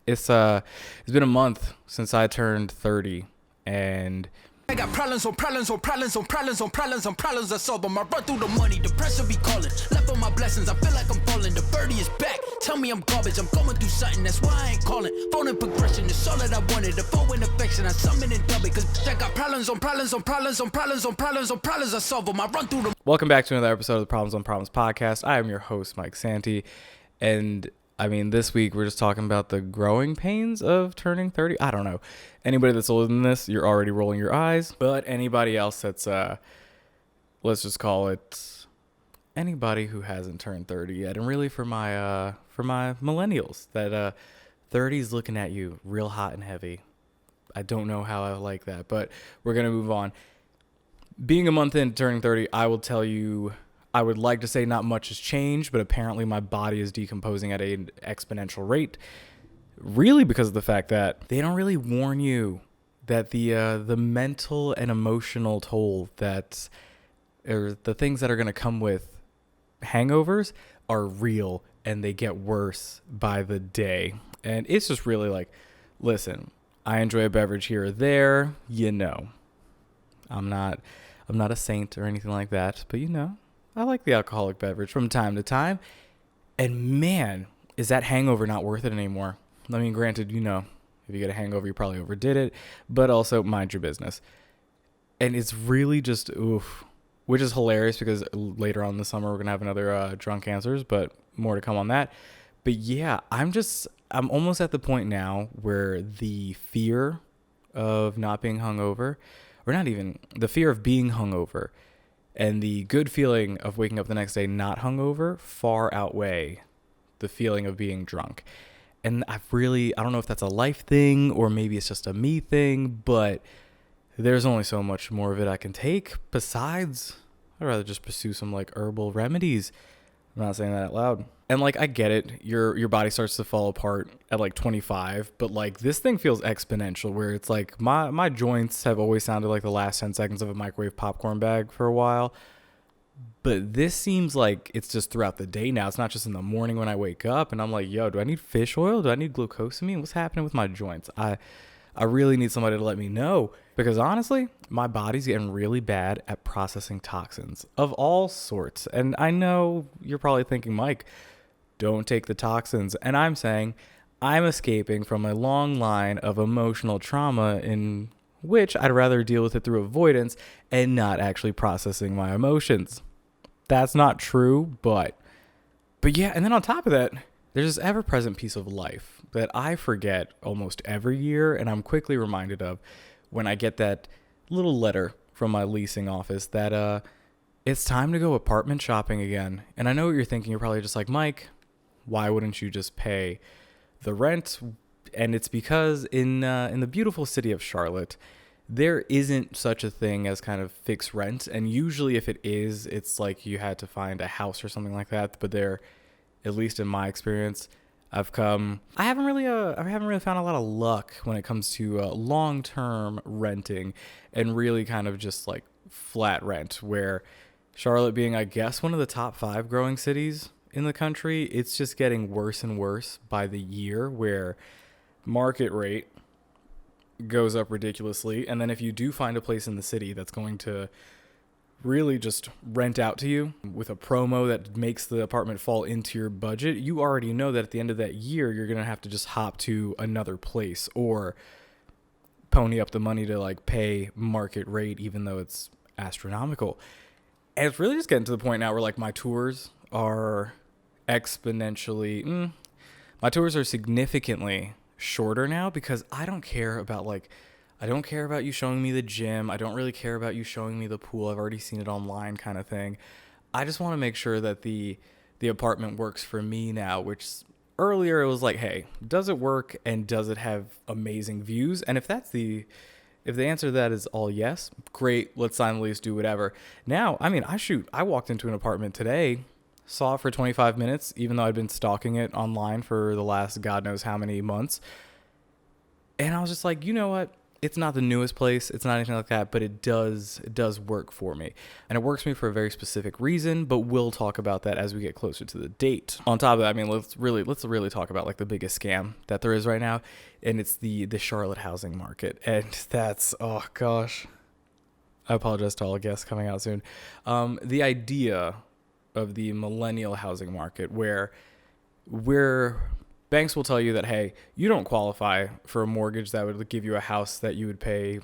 It's been a month since I turned 30, and I got problems on problems on problems on problems on problems on problems. I solve them. I run through the money. The pressure be calling. Left on my blessings. I feel like I'm falling. The birdie is back. Tell me I'm garbage. I'm going through something. That's why I ain't calling. Phone and progression is all that I wanted. The phone and affection. I summon and dub it. Cause I got problems on problems on problems on problems on problems on problems. I solve them. I run through them. welcome back to another episode of the Problems on Problems podcast. I am your host, Mike Santi, and this week we're just talking about the growing pains of turning 30. I don't know. Anybody that's older than this, you're already rolling your eyes. But anybody else that's, let's just call it anybody who hasn't turned 30 yet. And really for my millennials, that 30 is looking at you real hot and heavy. I don't know how I like that, but we're going to move on. Being a month in turning 30, I will tell you, I would like to say not much has changed, but apparently my body is decomposing at an exponential rate. Really because of the fact that they don't really warn you that the mental and emotional toll that, or the things that are going to come with hangovers are real, and they get worse by the day. And it's just really like, listen, I enjoy a beverage here or there, I'm not a saint or anything like that, but I like the alcoholic beverage from time to time. And man, is that hangover not worth it anymore. I mean, granted, if you get a hangover, you probably overdid it, but also mind your business. And it's really just, oof, which is hilarious because later on in the summer, we're going to have another drunk answers, but more to come on that. But yeah, I'm almost at the point now where the fear of not being hungover, or not even the fear of being hungover, and the good feeling of waking up the next day not hungover far outweigh the feeling of being drunk. And I don't know if that's a life thing or maybe it's just a me thing, but there's only so much more of it I can take. Besides, I'd rather just pursue some herbal remedies. I'm not saying that out loud. And I get it. Your body starts to fall apart at 25, but this thing feels exponential where it's my joints have always sounded like the last 10 seconds of a microwave popcorn bag for a while. But this seems like it's just throughout the day now. It's not just in the morning when I wake up and I'm like, yo, do I need fish oil? Do I need glucosamine? What's happening with my joints? I really need somebody to let me know, because honestly, my body's getting really bad at processing toxins of all sorts. And I know you're probably thinking, Mike, don't take the toxins. And I'm saying I'm escaping from a long line of emotional trauma in which I'd rather deal with it through avoidance and not actually processing my emotions. That's not true, but yeah. And then on top of that, there's this ever-present piece of life that I forget almost every year, and I'm quickly reminded of when I get that little letter from my leasing office that it's time to go apartment shopping again. And I know what you're thinking. You're probably just like, Mike, why wouldn't you just pay the rent? And it's because in the beautiful city of Charlotte, there isn't such a thing as kind of fixed rent. And usually if it is, it's like you had to find a house or something like that. But there, at least in my experience, I haven't really found a lot of luck when it comes to long-term renting and really kind of just flat rent, where Charlotte being, I guess, one of the top 5 growing cities in the country, it's just getting worse and worse by the year, where market rate goes up ridiculously. And then if you do find a place in the city that's going to really just rent out to you with a promo that makes the apartment fall into your budget, you already know that at the end of that year, you're going to have to just hop to another place or pony up the money to pay market rate, even though it's astronomical. And it's really just getting to the point now where my tours are my tours are significantly shorter now, because I don't care about you showing me the gym. I don't really care about you showing me the pool. I've already seen it online kind of thing. I just want to make sure that the apartment works for me now, which earlier it was hey, does it work and does it have amazing views? And if the answer to that is all yes, great, let's sign the lease, do whatever. Now, I walked into an apartment today, saw it for 25 minutes, even though I'd been stalking it online for the last God knows how many months. And I was just like, you know what? It's not the newest place. It's not anything like that, but it does work for me. And it works for me for a very specific reason, but we'll talk about that as we get closer to the date. On top of that, I mean, let's really talk about like the biggest scam that there is right now, and it's the Charlotte housing market. And that's, oh gosh. I apologize to all guests coming out soon. The idea of the millennial housing market where banks will tell you that, hey, you don't qualify for a mortgage that would give you a house that you would pay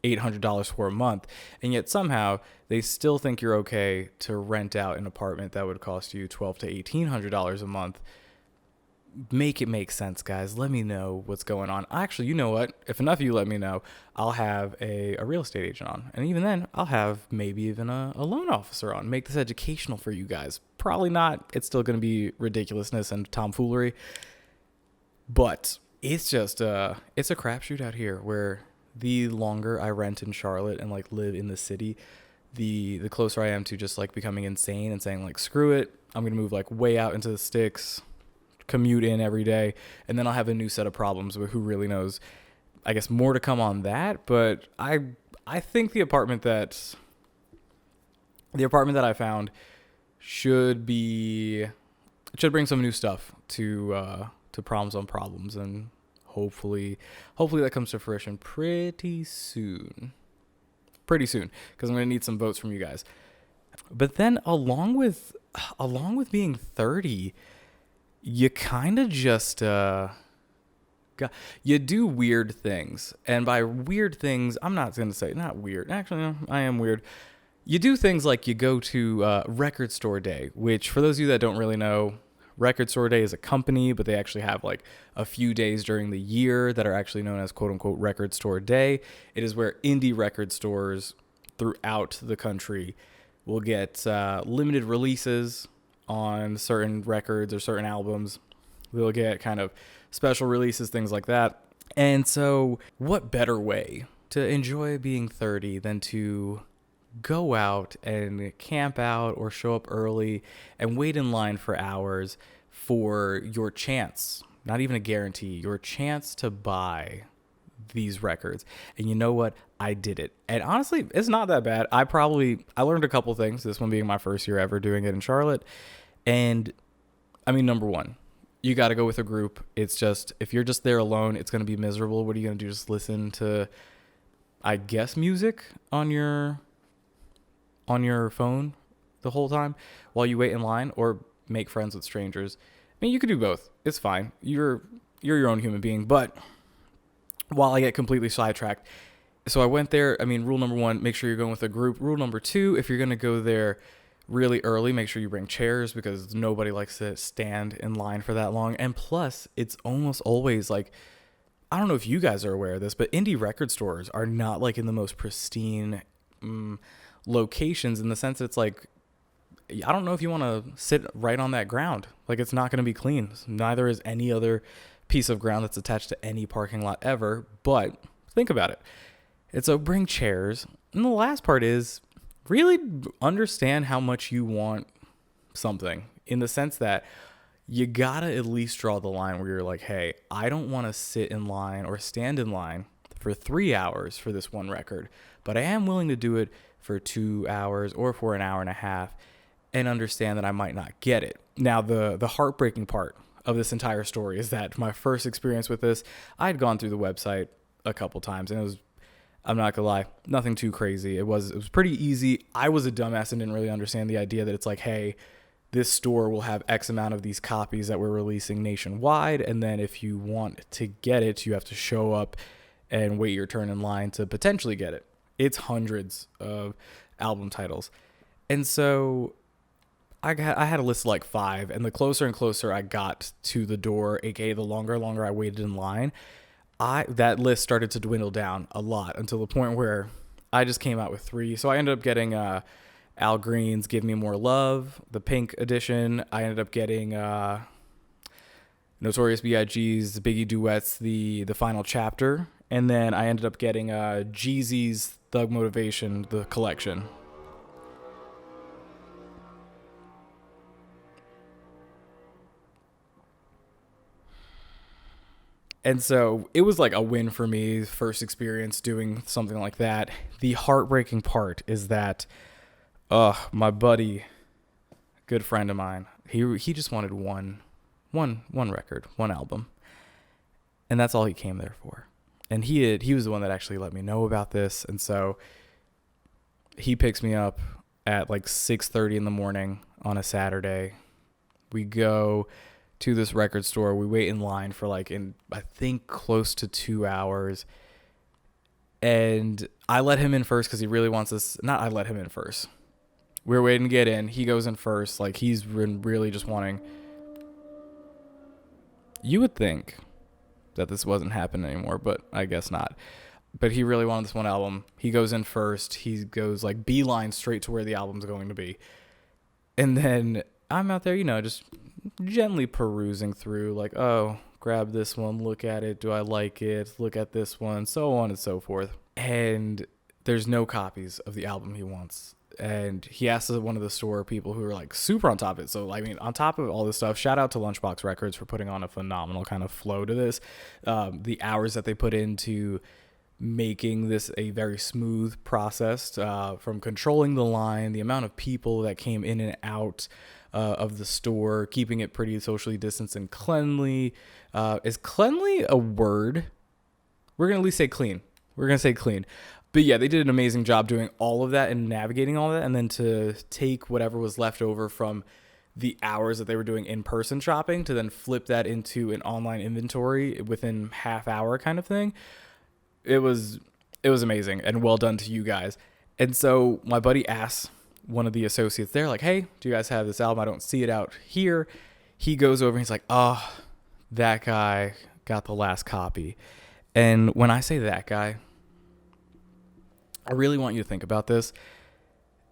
$800 for a month. And yet somehow they still think you're okay to rent out an apartment that would cost you $1,200 to $1,800 a month. Make it make sense, guys. Let me know what's going on. Actually, you know what? If enough of you let me know, I'll have a real estate agent on. And even then, I'll have maybe even a loan officer on. Make this educational for you guys. Probably not. It's still going to be ridiculousness and tomfoolery. But it's just, it's a crapshoot out here where the longer I rent in Charlotte and like live in the city, the closer I am to just like becoming insane and saying like, screw it. I'm going to move like way out into the sticks, commute in every day, and then I'll have a new set of problems with who really knows. I guess more to come on that, but I think the apartment that I found should bring some new stuff to Problems on Problems, and hopefully that comes to fruition pretty soon, because I'm going to need some votes from you guys. But then along with being 30, you kind of just you do weird things. And by weird things, I'm not going to say not weird. Actually, no, I am weird. You do things like you go to Record Store Day, which for those of you that don't really know, Record Store Day is a company, but they actually have like a few days during the year that are actually known as quote unquote Record Store Day. It is where indie record stores throughout the country will get limited releases on certain records or certain albums. They'll get kind of special releases, things like that. And so what better way to enjoy being 30 than to go out and camp out or show up early and wait in line for hours for your chance, not even a guarantee, your chance to buy these records. And you know what? I did it. And honestly, it's not that bad. I learned a couple things, this one being my first year ever doing it in Charlotte. And I mean, number one, you got to go with a group. It's just, if you're just there alone, it's going to be miserable. What are you going to do? Just listen to, I guess, music on your phone the whole time while you wait in line, or make friends with strangers. I mean, you could do both. It's fine. You're your own human being. But while I get completely sidetracked, so I went there. I mean, rule number one, make sure you're going with a group. Rule number two, if you're going to go there really early, make sure you bring chairs, because nobody likes to stand in line for that long. And plus, it's almost always like, I don't know if you guys are aware of this, but indie record stores are not like in the most pristine locations, in the sense it's like, I don't know if you want to sit right on that ground. Like, it's not going to be clean. Neither is any other piece of ground that's attached to any parking lot ever. But think about it. And so bring chairs. And the last part is really understand how much you want something, in the sense that you gotta at least draw the line where you're like, hey, I don't want to sit in line or stand in line for 3 hours for this one record, but I am willing to do it for 2 hours or for an hour and a half, and understand that I might not get it. Now, the heartbreaking part of this entire story is that my first experience with this, I'd gone through the website a couple times, and it was, I'm not gonna lie, nothing too crazy. It was pretty easy. I was a dumbass and didn't really understand the idea that it's like, hey, this store will have X amount of these copies that we're releasing nationwide, and then if you want to get it, you have to show up and wait your turn in line to potentially get it. It's hundreds of album titles. And so I had a list of like 5, and the closer and closer I got to the door, aka the longer I waited in line, that list started to dwindle down a lot, until the point where I just came out with 3. So I ended up getting Al Green's Give Me More Love, the pink edition. I ended up getting Notorious B.I.G.'s Biggie Duets, the final chapter. And then I ended up getting Jeezy's Thug Motivation, the collection. And so it was like a win for me, first experience doing something like that. The heartbreaking part is that my buddy, good friend of mine, he just wanted one record, one album. And that's all he came there for. And he was the one that actually let me know about this. And so he picks me up at like 6:30 in the morning on a Saturday. We go to this record store. We wait in line for I think close to 2 hours. And I let him in first because he really wants this. Not I let him in first. We're waiting to get in. He goes in first. Like, he's been really just wanting. You would think that this wasn't happening anymore, but I guess not. But he really wanted this one album. He goes in first. He goes like beeline straight to where the album's going to be. And then I'm out there, just gently perusing through, like, oh, grab this one, look at it, do I like it, look at this one, so on and so forth. And there's no copies of the album he wants. And he asked one of the store people who were like super on top of it. So, I mean, on top of all this stuff, shout out to Lunchbox Records for putting on a phenomenal kind of flow to this. The hours that they put into making this a very smooth process, from controlling the line, the amount of people that came in and out of the store, keeping it pretty socially distanced and cleanly. Is cleanly a word? We're going to at least say clean. We're going to say clean. But yeah, they did an amazing job doing all of that and navigating all that. And then to take whatever was left over from the hours that they were doing in-person shopping to then flip that into an online inventory within half hour kind of thing. It was amazing and well done to you guys. And so my buddy asks one of the associates there, like, hey, do you guys have this album? I don't see it out here. He goes over and he's like, oh, that guy got the last copy. And when I say that guy, I really want you to think about this.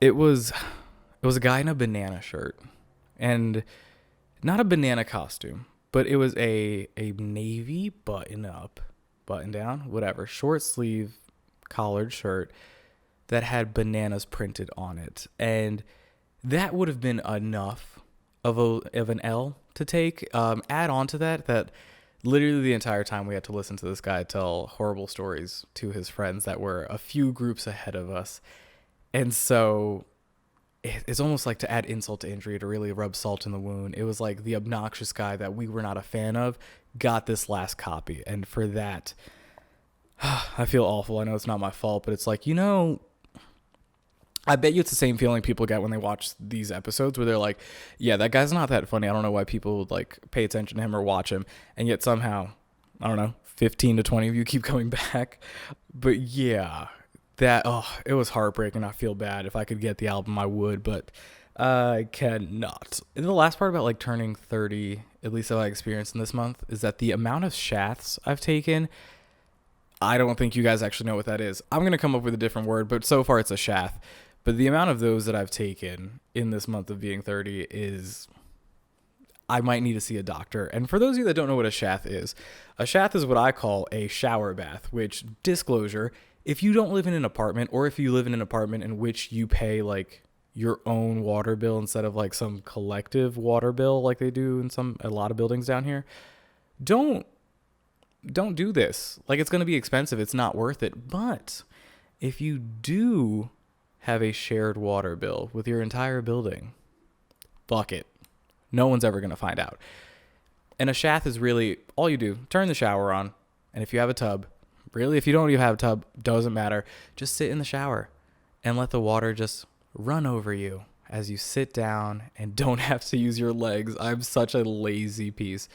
It was a guy in a banana shirt, and not a banana costume, but it was a navy button down, whatever, short sleeve collared shirt that had bananas printed on it. And that would have been enough of an L to take. Add on to that literally the entire time we had to listen to this guy tell horrible stories to his friends that were a few groups ahead of us. And so it's almost like, to add insult to injury, to really rub salt in the wound, it was like the obnoxious guy that we were not a fan of got this last copy. And for that, I feel awful. I know it's not my fault, but it's like, I bet you it's the same feeling people get when they watch these episodes where they're like, yeah, that guy's not that funny. I don't know why people would like pay attention to him or watch him. And yet somehow, I don't know, 15 to 20 of you keep coming back. But yeah, it was heartbreaking. I feel bad. If I could get the album, I would, but I cannot. And the last part about like turning 30, at least that I experienced in this month, is that the amount of Shaths I've taken, I don't think you guys actually know what that is. I'm going to come up with a different word, but so far it's a Shath. But the amount of those that I've taken in this month of being 30 is, I might need to see a doctor. And for those of you that don't know what a Shath is what I call a shower bath, which, disclosure, if you don't live in an apartment, or if you live in an apartment in which you pay like your own water bill instead of like some collective water bill like they do in a lot of buildings down here, don't do this. Like, it's going to be expensive. It's not worth it. But if you do have a shared water bill with your entire building, fuck it. No one's ever going to find out. And a Shath is really, all you do, turn the shower on. And if you have a tub, really, if you don't even have a tub, doesn't matter. Just sit in the shower and let the water just run over you as you sit down and don't have to use your legs. I'm such a lazy piece.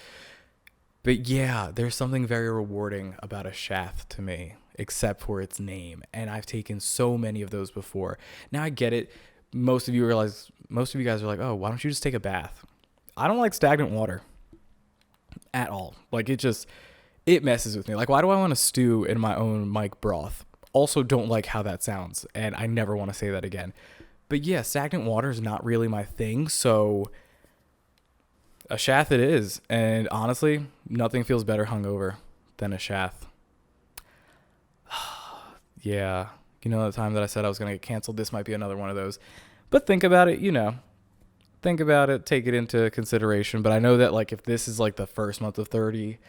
But yeah, there's something very rewarding about a Shath to me, except for its name. And I've taken so many of those before. Now I get it. Most of you guys are like, oh, why don't you just take a bath? I don't like stagnant water at all. Like, it messes with me. Like, why do I want to stew in my own mic broth? Also don't like how that sounds. And I never want to say that again. But yeah, stagnant water is not really my thing. So a Shath it is. And honestly, nothing feels better hungover than a Shath. Yeah. The time that I said I was going to get canceled, this might be another one of those. But think about it, Think about it, take it into consideration. But I know that, like, if this is like the first month of 30,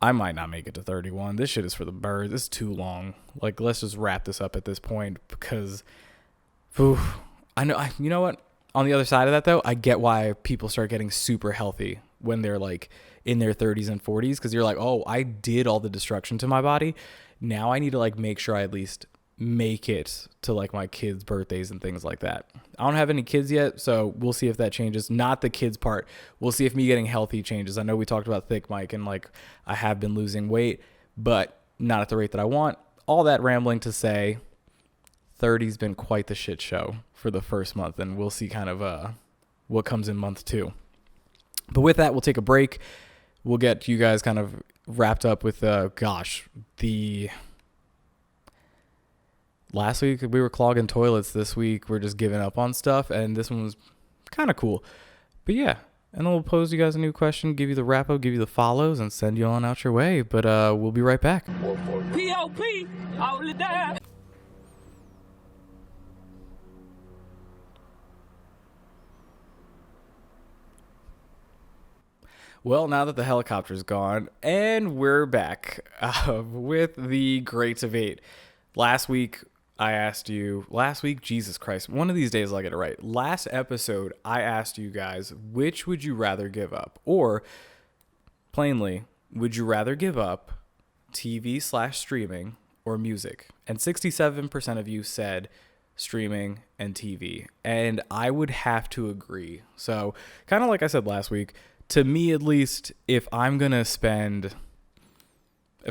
I might not make it to 31. This shit is for the birds. It's too long. Like, let's just wrap this up at this point because, oof, you know what? On the other side of that, though, I get why people start getting super healthy when they're like in their 30s and 40s, because you're like, oh, I did all the destruction to my body. Now I need to like make sure I at least make it to like my kids' birthdays and things like that. I don't have any kids yet, so we'll see if that changes. Not the kids part. We'll see if me getting healthy changes. I know we talked about thick Mike and like I have been losing weight, but not at the rate that I want. All that rambling to say, 30's been quite the shit show for the first month, and we'll see kind of what comes in month 2. But with that, we'll take a break. We'll get you guys kind of wrapped up with the last week we were clogging toilets. This week we're just giving up on stuff, and this one was kind of cool. But yeah, and then we'll pose you guys a new question, give you the wrap up, give you the follows, and send you on out your way. But we'll be right back. P.O.P. all the time. Well, now that the helicopter's gone, and we're back with the Great Debate. Last week, Jesus Christ, one of these days I'll get it right. Last episode, I asked you guys, which would you rather give up? Or, plainly, would you rather give up TV/streaming or music? And 67% of you said streaming and TV. And I would have to agree. So, kind of like I said last week, to me at least, if I'm going to spend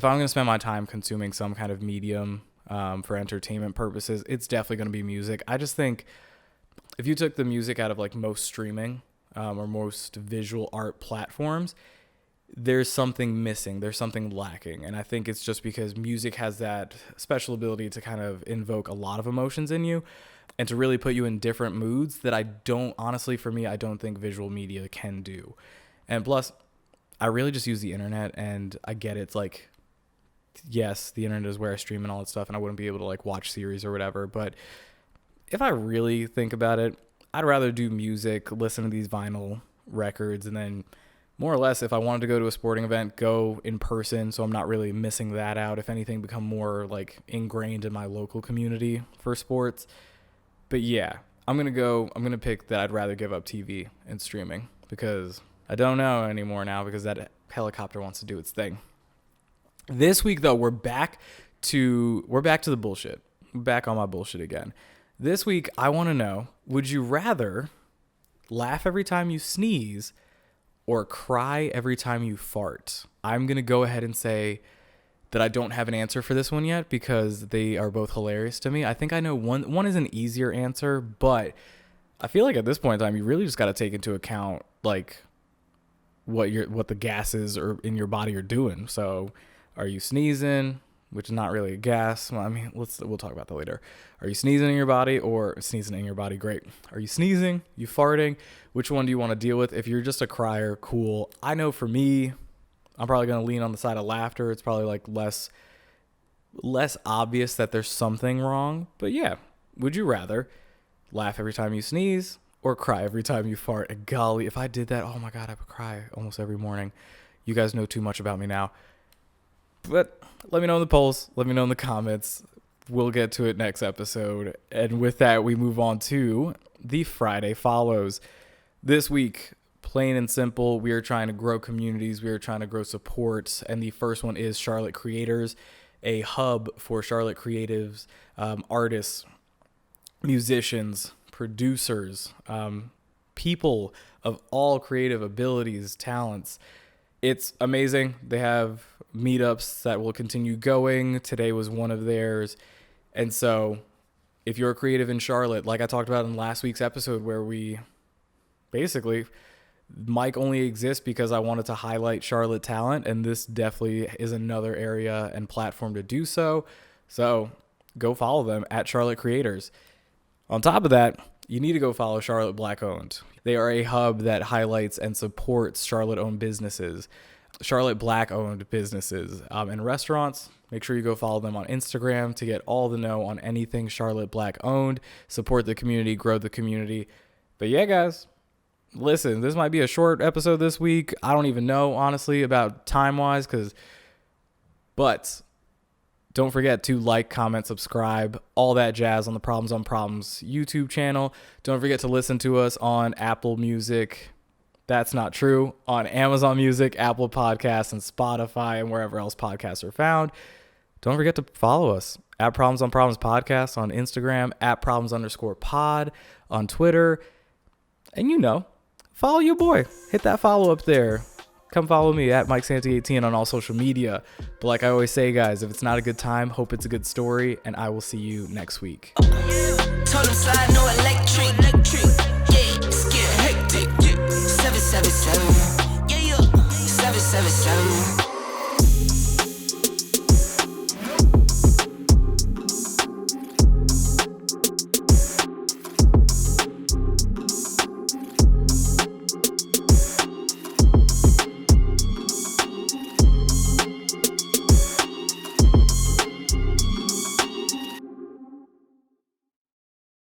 my time consuming some kind of medium for entertainment purposes, it's definitely going to be music. I just think if you took the music out of like most streaming or most visual art platforms, there's something missing. There's something lacking. And I think it's just because music has that special ability to kind of invoke a lot of emotions in you and to really put you in different moods that I don't think visual media can do. And plus, I really just use the internet, and I get it's like, yes, the internet is where I stream and all that stuff, and I wouldn't be able to like watch series or whatever. But if I really think about it, I'd rather do music, listen to these vinyl records, and then more or less, if I wanted to go to a sporting event, go in person. So I'm not really missing that out. If anything, become more like ingrained in my local community for sports. But yeah, I'm going to pick that I'd rather give up TV and streaming because I don't know anymore now because that helicopter wants to do its thing. This week, though, we're back to the bullshit. We're back on my bullshit again. This week, I want to know, would you rather laugh every time you sneeze or cry every time you fart? I'm going to go ahead and say that I don't have an answer for this one yet because they are both hilarious to me. I think I know one is an easier answer, but I feel like at this point in time, you really just got to take into account like what the gases are in your body are doing. So are you sneezing, which is not really a gas? Well, I mean, we'll talk about that later. Are you sneezing in your body or sneezing in your body? Great. Are you sneezing? You farting? Which one do you want to deal with? If you're just a crier, cool. I know for me, I'm probably going to lean on the side of laughter. It's probably like less obvious that there's something wrong. But yeah, would you rather laugh every time you sneeze or cry every time you fart? And golly, if I did that, oh my God, I would cry almost every morning. You guys know too much about me now. But let me know in the polls. Let me know in the comments. We'll get to it next episode. And with that, we move on to the Friday follows. This week, plain and simple, we are trying to grow communities. We are trying to grow support. And the first one is Charlotte Creators, a hub for Charlotte creatives, artists, musicians, producers, people of all creative abilities, talents. It's amazing. They have meetups that will continue going. Today was one of theirs. And so if you're a creative in Charlotte, like I talked about in last week's episode, where we basically, Mike only exists because I wanted to highlight Charlotte talent, and this definitely is another area and platform to do so. So go follow them at Charlotte Creators. On top of that, you need to go follow Charlotte Black Owned. They are a hub that highlights and supports Charlotte-owned businesses, Charlotte Black-owned businesses, and restaurants. Make sure you go follow them on Instagram to get all the know on anything Charlotte Black-owned. Support the community, grow the community. But yeah, guys, listen, this might be a short episode this week. I don't even know, honestly, about time-wise, because But don't forget to like, comment, subscribe, all that jazz on the Problems on Problems YouTube channel. Don't forget to listen to us on Apple Music. That's not true. On Amazon Music, Apple Podcasts, and Spotify, and wherever else podcasts are found. Don't forget to follow us at Problems on Problems Podcast on Instagram, at Problems_pod on Twitter. And follow your boy. Hit that follow up there. Come follow me at MikeSanty18 on all social media. But like I always say, guys, if it's not a good time, hope it's a good story, and I will see you next week. Told him slide, no electric.